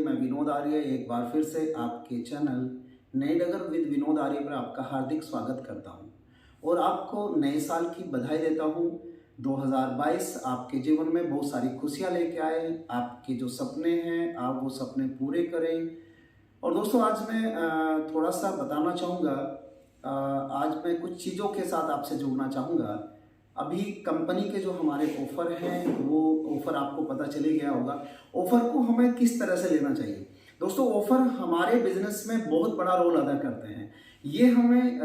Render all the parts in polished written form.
मैं विनोद आर्य एक बार फिर से आपके चैनल नए डगर विद विनोद आर्य पर आपका हार्दिक स्वागत करता हूं और आपको नए साल की बधाई देता हूं। 2022 आपके जीवन में बहुत सारी खुशियां लेके आए, आपके जो सपने हैं आप वो सपने पूरे करें। और दोस्तों आज मैं थोड़ा सा बताना चाहूँगा, आज मैं कुछ चीज़ों के साथ आपसे जुड़ना चाहूँगा। अभी कंपनी के जो हमारे ऑफ़र हैं वो ऑफ़र आपको पता चले गया होगा। ऑफ़र को हमें किस तरह से लेना चाहिए। दोस्तों ऑफ़र हमारे बिजनेस में बहुत बड़ा रोल अदा करते हैं, ये हमें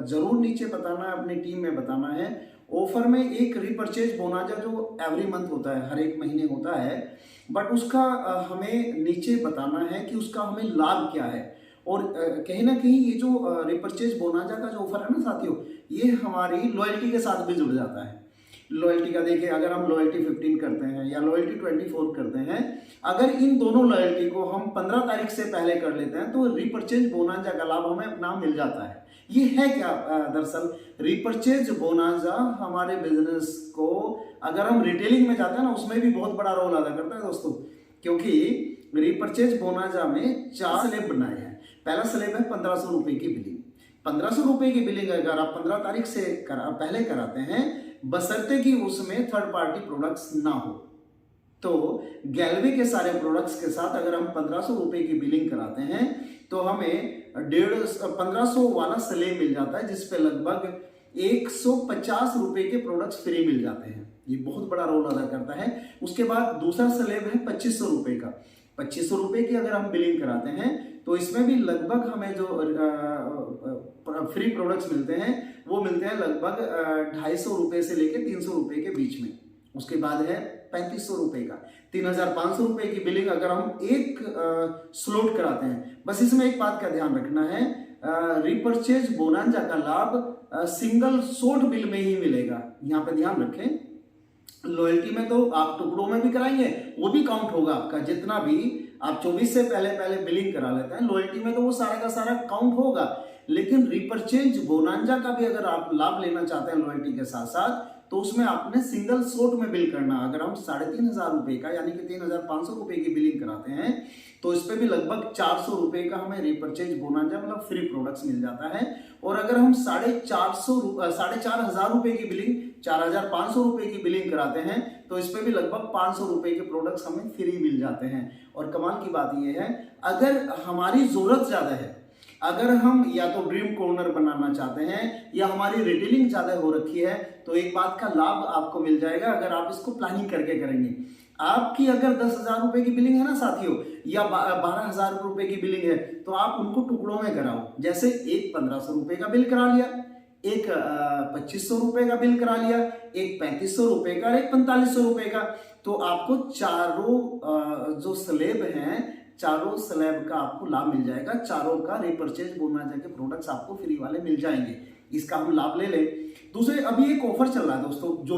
ज़रूर नीचे बताना है, अपनी टीम में बताना है। ऑफ़र में एक रीपरचेज बोनाजा जो एवरी मंथ होता है, हर एक महीने होता है, बट उसका हमें नीचे बताना है कि उसका हमें लाभ क्या है। और कहीं ना कहीं ये जो रिपरचेज बोनाजा का जो ऑफर है ना साथियों, ये हमारी लॉयल्टी के साथ भी जुड़ जाता है। लॉयल्टी का देखिए, अगर हम लॉयल्टी 15 करते हैं या लॉयल्टी 24 करते हैं, अगर इन दोनों लॉयल्टी को हम 15 तारीख से पहले कर लेते हैं तो रिपरचेज बोनाजा का लाभ हमें अपना मिल जाता है। ये है क्या? दरअसल रिपरचेज बोनाजा हमारे बिजनेस को, अगर हम रिटेलिंग में जाते हैं ना, उसमें भी बहुत बड़ा रोल अदा करता है दोस्तों, क्योंकि रिपरचेज बोनाजा में 4 स्लैब बनाए हैं। पहला स्लैब है 1500 रुपए की बिलिंग। 1500 रुपए की बिलिंग अगर आप 15 तारीख से पहले कराते हैं, बशर्ते कि उसमें थर्ड पार्टी प्रोडक्ट्स ना हो। तो गैलवे के सारे प्रोडक्ट्स के साथ अगर हम 1500 रुपए की बिलिंग कराते हैं तो हमें 1500 वाला स्लैब मिल जाता है, जिसपे लगभग 150 रुपए के प्रोडक्ट्स फ्री मिल जाते हैं। ये बहुत बड़ा रोल अदा करता है। उसके बाद दूसरा स्लैब है 2500 रुपए का। 2500 रुपए की अगर हम बिलिंग कराते हैं तो इसमें भी लगभग हमें जो फ्री प्रोडक्ट्स मिलते हैं वो मिलते हैं लगभग 250 रुपए से लेके 300 रुपए के बीच में। उसके बाद है 3500 रुपए का। 3500 रुपए की बिलिंग अगर हम एक स्लॉट कराते हैं। बस इसमें एक बात का ध्यान रखना है, रिपरचेज बोनांजा का लाभ सिंगल शॉट बिल में ही मिलेगा। यहाँ पे ध्यान रखें, लॉयल्टी में तो आप टुकड़ों में भी कराएंगे, वो भी काउंट होगा आपका। जितना भी आप 24 से पहले बिलिंग करा लेते हैं, लॉयल्टी में तो वो सारा का सारा काउंट होगा। लेकिन रिपरचेज बोनांजा का भी अगर आप लाभ लेना चाहते हैं लॉयल्टी के साथ साथ, तो उसमें आपने सिंगल शॉट में बिल करना। अगर हम 3500 रुपए का यानी कि 3500 रुपए की बिलिंग कराते हैं तो इस पे भी लगभग 400 रुपए का हमें रिपरचेज बोनांजा मतलब फ्री प्रोडक्ट्स मिल जाता है। और अगर हम 4500 रुपए की बिलिंग, 4500 रुपए की बिलिंग कराते हैं तो इस पे भी लगभग 500 रुपए के प्रोडक्ट्स हमें फ्री मिल जाते हैं। और कमाल की बात यह है, अगर हमारी जरूरत ज्यादा है, अगर हम या तो ड्रीम कॉर्नर बनाना चाहते हैं या हमारी रिटेलिंग ज्यादा हो रखी है, तो एक बात का लाभ आपको मिल जाएगा अगर आप इसको प्लानिंग करके करेंगे। आपकी अगर 10,000 रुपए की बिलिंग है ना साथियों, या 12,000 रुपए की बिलिंग है, तो आप उनको टुकड़ों में कराओ। जैसे एक 1500 रुपए का बिल करा लिया, एक 2500 रुपए का बिल करा लिया, एक 3500 रुपए का, एक 4500 रुपए का। तो आपको चारों जो स्लैब हैं, चारों स्लैब का आपको लाभ मिल जाएगा। चारों का रिपरचेज बोनांजा के प्रोडक्ट्स आपको फ्री वाले मिल जाएंगे। इसका हम लाभ ले लें। दूसरे, अभी एक ऑफर चल रहा है दोस्तों, जो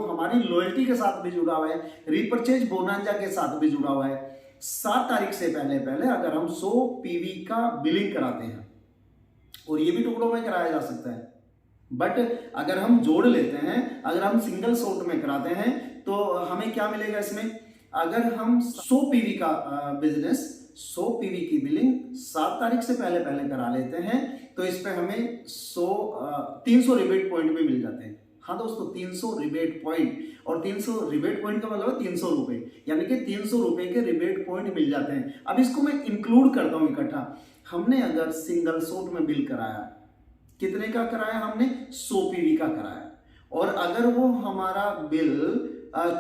हमारी लॉयल्टी के साथ भी जुड़ा हुआ है, रिपरचेज बोनांजा के साथ भी जुड़ा हुआ है। 7 तारीख से पहले अगर हम 100 पीवी का बिलिंग कराते हैं, और ये भी टुकड़ों में कराया जा सकता है, बट अगर हम जोड़ लेते हैं, अगर हम सिंगल शॉट में कराते हैं तो हमें क्या मिलेगा इसमें? अगर हम 100 पीवी का बिजनेस, 100 पीवी की बिलिंग 7 तारीख से पहले करा लेते हैं तो इस पे हमें 300 रिबेट पॉइंट भी मिल जाते हैं। हाँ दोस्तों, 300 रिबेट पॉइंट, और 300 रिबेट पॉइंट का मतलब 300 रुपए, यानी कि 300 रुपए के रिबेट पॉइंट मिल जाते हैं। अब इसको मैं इंक्लूड करता हूं इकट्ठा। हमने अगर सिंगल शॉट में बिल कराया, कितने का कराया हमने? 100 पीवी का कराया, और अगर वो हमारा बिल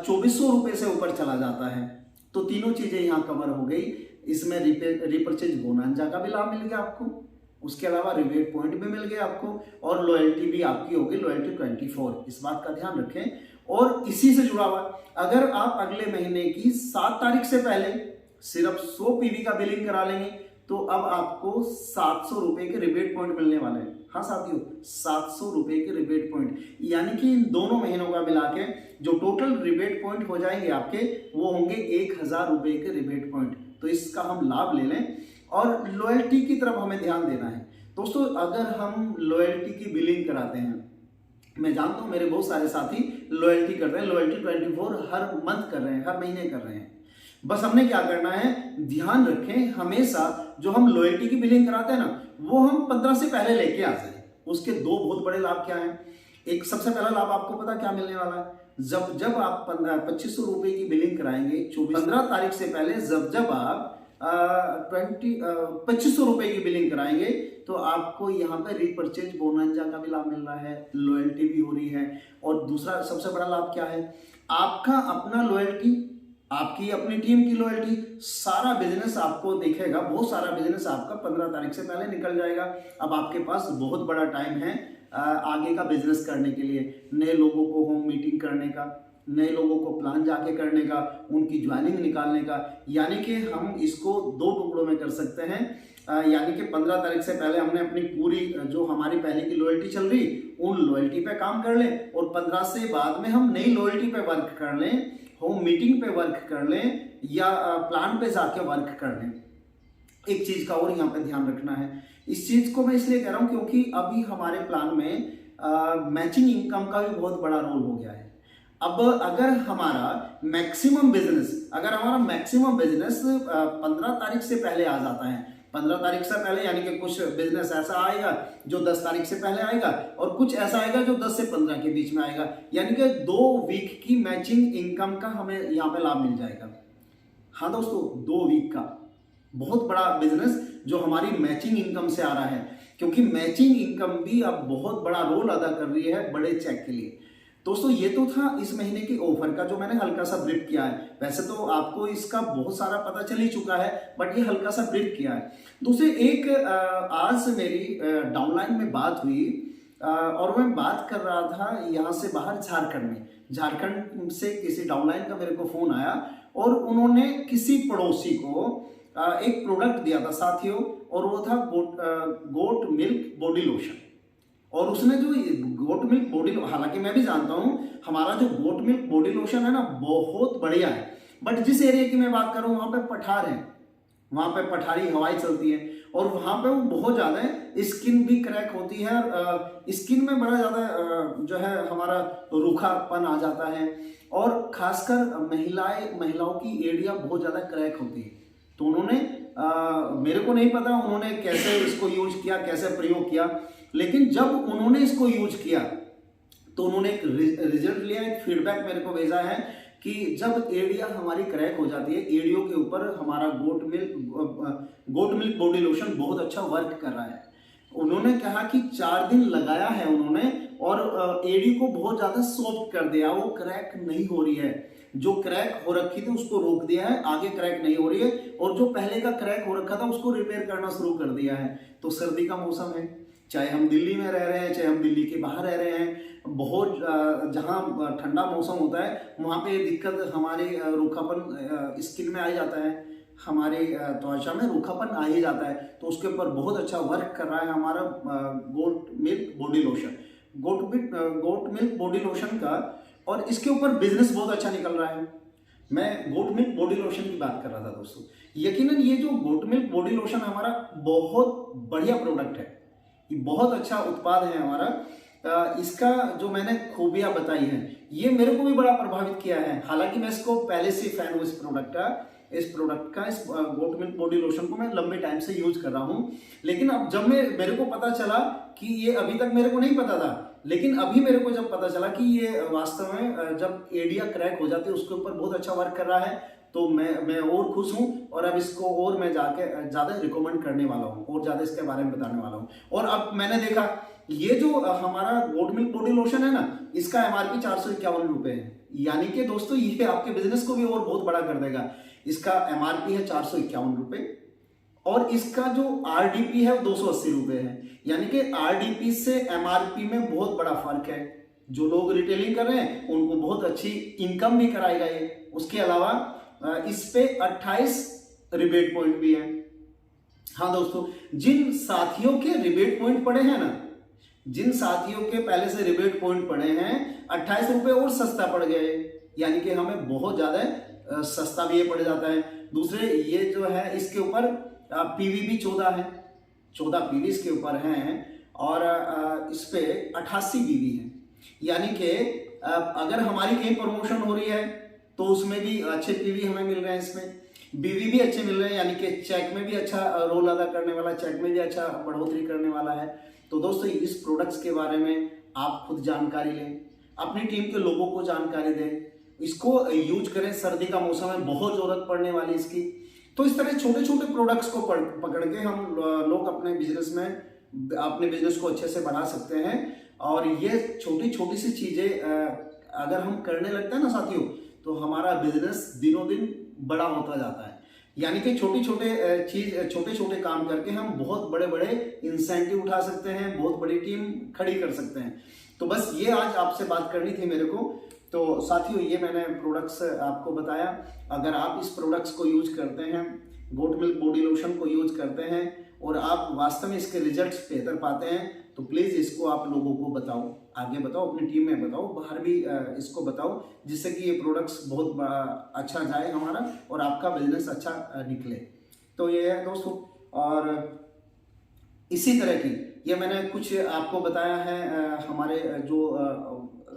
2400 रुपए से ऊपर चला जाता है तो तीनों चीजें यहां कवर हो गई। इसमें रिपरचेज बोनांजा का भी लाभ मिल गया आपको, उसके अलावा रिबेट पॉइंट भी मिल गया आपको, और लॉयल्टी भी आपकी होगी लॉयल्टी 24। इस बात का ध्यान रखें। और इसी से जुड़ा हुआ, अगर आप अगले महीने की 7 तारीख से पहले सिर्फ 100 पीवी का बिलिंग करा लेंगे तो अब आपको 700 रुपए के रिबेट पॉइंट मिलने वाले हैं। हाँ साथियों, 700 रुपए के रिबेट पॉइंट, यानी कि इन दोनों महीनों का मिला के जो टोटल रिबेट पॉइंट हो जाएंगे आपके, वो होंगे 1000 रुपए के रिबेट पॉइंट। तो इसका हम लाभ ले लें। और लॉयल्टी की तरफ हमें ध्यान देना है दोस्तों। अगर हम लॉयल्टी की बिलिंग कराते हैं, मैं जानता हूं मेरे बहुत सारे साथी लॉयल्टी कर रहे हैं, लॉयल्टी 24 हर मंथ कर रहे हैं, हर महीने कर रहे हैं। बस हमने क्या करना है, ध्यान रखें हमेशा जो हम लॉयल्टी की बिलिंग कराते हैं ना, वो हम 15 से पहले लेके आ जाए। उसके दो बहुत बड़े लाभ क्या हैं। एक सबसे पहला लाभ आपको पता क्या मिलने वाला है, जब जब आप 2500 रुपए की बिलिंग कराएंगे 15 तारीख से पहले, जब जब आप 2500 रुपए की बिलिंग कराएंगे, तो आपको यहाँ पे रीपरचेज बोनंजा का भी लाभ मिल रहा है, लॉयल्टी भी हो रही है। और दूसरा सबसे बड़ा लाभ क्या है, आपका अपना लॉयल्टी, आपकी अपनी टीम की लॉयल्टी, सारा बिजनेस आपको दिखेगा, बहुत सारा बिजनेस आपका 15 तारीख से पहले निकल जाएगा। अब आपके पास बहुत बड़ा टाइम है आगे का बिजनेस करने के लिए, नए लोगों को होम मीटिंग करने का, नए लोगों को प्लान जाके करने का, उनकी ज्वाइनिंग निकालने का। यानी कि हम इसको दो टुकड़ों में कर सकते हैं, यानी कि 15 तारीख से पहले हमने अपनी पूरी जो हमारी पहले की लॉयल्टी चल रही, उन लॉयल्टी पे काम कर लें, और 15 से बाद में हम नई लॉयल्टी पे वर्क कर लें, होम मीटिंग पे वर्क कर लें, या प्लान पे जाके वर्क कर लें। एक चीज का और यहाँ पे ध्यान रखना है, इस चीज को मैं इसलिए कह रहा हूँ क्योंकि अभी हमारे प्लान में मैचिंग इनकम का भी बहुत बड़ा रोल हो गया है। अब अगर हमारा मैक्सिमम बिजनेस 15 तारीख से पहले आ जाता है, 15 तारीख से पहले, यानी कि कुछ बिजनेस ऐसा आएगा जो 10 तारीख से पहले आएगा, और कुछ ऐसा आएगा जो 10 से 15 के बीच में आएगा, यानी कि 2 वीक की मैचिंग इनकम का हमें यहाँ पे लाभ मिल जाएगा। हाँ दोस्तों, 2 वीक का बहुत बड़ा बिजनेस जो हमारी मैचिंग इनकम से आ रहा है, क्योंकि मैचिंग इनकम भी अब बहुत बड़ा रोल अदा कर रही है बड़े चेक के लिए। दोस्तों ये तो था इस महीने के ऑफर का, जो मैंने हल्का सा ब्रीफ किया है। वैसे तो आपको इसका बहुत सारा पता चल ही चुका है, बट ये हल्का सा ब्रीफ किया है। दूसरे एक आज मेरी डाउनलाइन में बात हुई, और मैं बात कर रहा था यहाँ से बाहर झारखंड में, झारखंड से किसी डाउनलाइन का मेरे को फोन आया, और उन्होंने किसी पड़ोसी को एक प्रोडक्ट दिया था साथियों, और वो था गोट मिल्क बॉडी लोशन। और उसने जो गोट मिल्क बॉडी, हालांकि मैं भी जानता हूं हमारा जो गोट मिल्क बॉडी लोशन है ना, बहुत बढ़िया है, बट जिस एरिया की मैं बात कर रहा हूं वहां पे पठार है, वहां पे पठारी हवाई चलती है, और वहां पे वो बहुत ज्यादा है, स्किन भी क्रैक होती है, स्किन में बड़ा ज्यादा जो है हमारा रूखापन आ जाता है, और खासकर महिलाओं की एरिया बहुत ज्यादा क्रैक होती है। तो उन्होंने मेरे को नहीं पता उन्होंने कैसे इसको यूज किया, कैसे प्रयोग किया, लेकिन जब उन्होंने इसको यूज किया तो उन्होंने एक रिजल्ट लिया, एक फीडबैक मेरे को भेजा है कि जब एरिया हमारी क्रैक हो जाती है, एरियो के ऊपर हमारा गोट मिल्क बॉडी लोशन बहुत अच्छा वर्क कर रहा है। उन्होंने कहा कि 4 दिन लगाया है उन्होंने, और एडी को बहुत ज्यादा सॉफ्ट कर दिया, वो क्रैक नहीं हो रही है, जो क्रैक हो रखी थी उसको रोक दिया है, आगे क्रैक नहीं हो रही है, और जो पहले का क्रैक हो रखा था उसको रिपेयर करना शुरू कर दिया है। तो सर्दी का मौसम है, चाहे हम दिल्ली में रह रहे हैं, चाहे हम दिल्ली के बाहर रह रहे हैं, बहुत जहाँ ठंडा मौसम होता है वहाँ पे दिक्कत हमारे रूखापन स्किन में आ जाता है, हमारे त्वचा में रूखापन आ ही जाता है। तो उसके ऊपर बहुत अच्छा वर्क कर रहा है हमारा goat milk body lotion, goat milk body lotion का, और इसके ऊपर बिजनेस बहुत अच्छा निकल रहा है। मैं गोट मिल्क बॉडी लोशन की बात कर रहा था दोस्तों। यकीनन ये जो गोट मिल्क बॉडी लोशन हमारा बहुत बढ़िया प्रोडक्ट है, ये बहुत अच्छा उत्पाद है हमारा। इसका जो मैंने खूबियां बताई हैं, ये मेरे को भी बड़ा प्रभावित किया है। हालांकि मैं इसको पहले से फैन हूँ इस प्रोडक्ट का, इस गोट मिल्क बॉडी लोशन को मैं लंबे टाइम से यूज कर रहा हूँ। लेकिन अब जब मेरे को पता चला कि ये, अभी तक मेरे को नहीं पता था, लेकिन अभी मेरे को जब पता चला कि ये वास्तव में जब एडिया क्रैक हो जाती है उसके ऊपर बहुत अच्छा वर्क कर रहा है, तो मैं और खुश हूं, और अब इसको और मैं जाके ज्यादा रिकमेंड करने वाला हूं, और ज्यादा इसके बारे में बताने वाला हूं। और अब मैंने देखा ये जो हमारा गोट मिल्क बॉडी लोशन है ना, इसका एमआरपी 451 रुपए है, यानी कि दोस्तों ये आपके बिजनेस को भी और बहुत बड़ा कर देगा। इसका एमआरपी है 451 रुपए, और इसका जो आरडीपी है वो 280 रुपए है, यानी कि आरडीपी से एमआरपी में बहुत बड़ा फर्क है। जो लोग रिटेलिंग कर रहे हैं उनको बहुत अच्छी इनकम भी कराएगा ये। उसके अलावा इस पे 28 रिबेट पॉइंट भी है। हाँ दोस्तों, जिन साथियों के रिबेट पॉइंट पड़े हैं ना, जिन साथियों के पहले से रिबेट पॉइंट पड़े हैं, 28 रुपए और सस्ता पड़ गए, यानी कि हमें बहुत ज्यादा सस्ता भी ये पड़ जाता है। दूसरे ये जो है इसके ऊपर पीवी भी 14 है, 14 पीवी इसके ऊपर हैं, और इस पे 88 पीवी है, यानी कि अगर हमारी कहीं प्रमोशन हो रही है तो उसमें भी अच्छे पीवी हमें मिल रहे हैं, इसमें बीवी भी अच्छे मिल रहे हैं, यानी कि चेक में भी अच्छा रोल अदा करने वाला, चेक में भी अच्छा बढ़ोतरी करने वाला है। तो दोस्तों इस प्रोडक्ट्स के बारे में आप खुद जानकारी लें, अपनी टीम के लोगों को जानकारी दें, इसको यूज करें। सर्दी का मौसम है, बहुत जरूरत पड़ने वाली इसकी। तो इस तरह छोटे छोटे प्रोडक्ट्स को पकड़ के हम लोग अपने बिजनेस में अपने बिजनेस को अच्छे से बढ़ा सकते हैं। और ये छोटी छोटी सी चीजें अगर हम करने लगते हैं ना साथियों, तो हमारा बिजनेस दिनों दिन बड़ा होता जाता है। यानी कि छोटे छोटे काम करके हम बहुत बड़े बड़े इंसेंटिव उठा सकते हैं, बहुत बड़ी टीम खड़ी कर सकते हैं। तो बस ये आज आपसे बात करनी थी मेरे को। तो साथियों ये मैंने प्रोडक्ट्स आपको बताया। अगर आप इस प्रोडक्ट्स को यूज करते हैं, गोट मिल्क बॉडी लोशन को यूज करते हैं और आप वास्तव में इसके रिजल्ट्स बेहतर पाते हैं, तो प्लीज़ इसको आप लोगों को बताओ, आगे बताओ, अपनी टीम में बताओ, बाहर भी इसको बताओ, जिससे कि ये प्रोडक्ट्स बहुत अच्छा जाए हमारा और आपका बिजनेस अच्छा निकले। तो ये है दोस्तों। और इसी तरह की ये मैंने कुछ आपको बताया है हमारे जो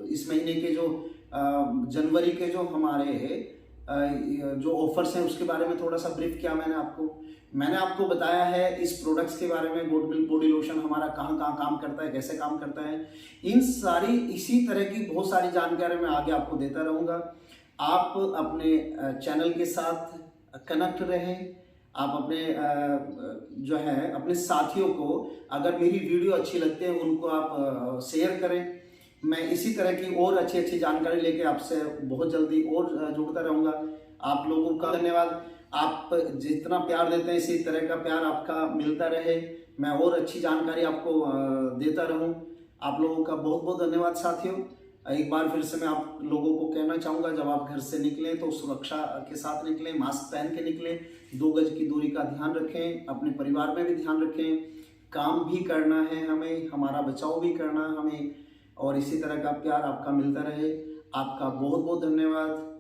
इस महीने के जो जनवरी के जो हमारे जो ऑफर्स हैं उसके बारे में थोड़ा सा ब्रीफ किया मैंने आपको बताया है इस प्रोडक्ट्स के बारे में। गोट मिल्क बॉडी लोशन हमारा कहाँ कहाँ काम करता है, कैसे काम करता है, इसी तरह की बहुत सारी जानकारी मैं आगे आपको देता रहूँगा। आप अपने चैनल के साथ कनेक्ट रहें। आप अपने जो है अपने साथियों को, अगर मेरी वीडियो अच्छी लगती है उनको आप शेयर करें। मैं इसी तरह की और अच्छी जानकारी लेके आपसे बहुत जल्दी और जुड़ता रहूँगा। आप लोगों का धन्यवाद। आप जितना प्यार देते हैं इसी तरह का प्यार आपका मिलता रहे, मैं और अच्छी जानकारी आपको देता रहूं। आप लोगों का बहुत बहुत धन्यवाद साथियों। एक बार फिर से मैं आप लोगों को कहना चाहूँगा, जब आप घर से निकलें तो सुरक्षा के साथ निकलें, मास्क पहन के निकलें, 2 गज की दूरी का ध्यान रखें, अपने परिवार में भी ध्यान रखें। काम भी करना है हमें, हमारा बचाव भी करना है हमें, और इसी तरह का प्यार आपका मिलता रहे। आपका बहुत बहुत धन्यवाद।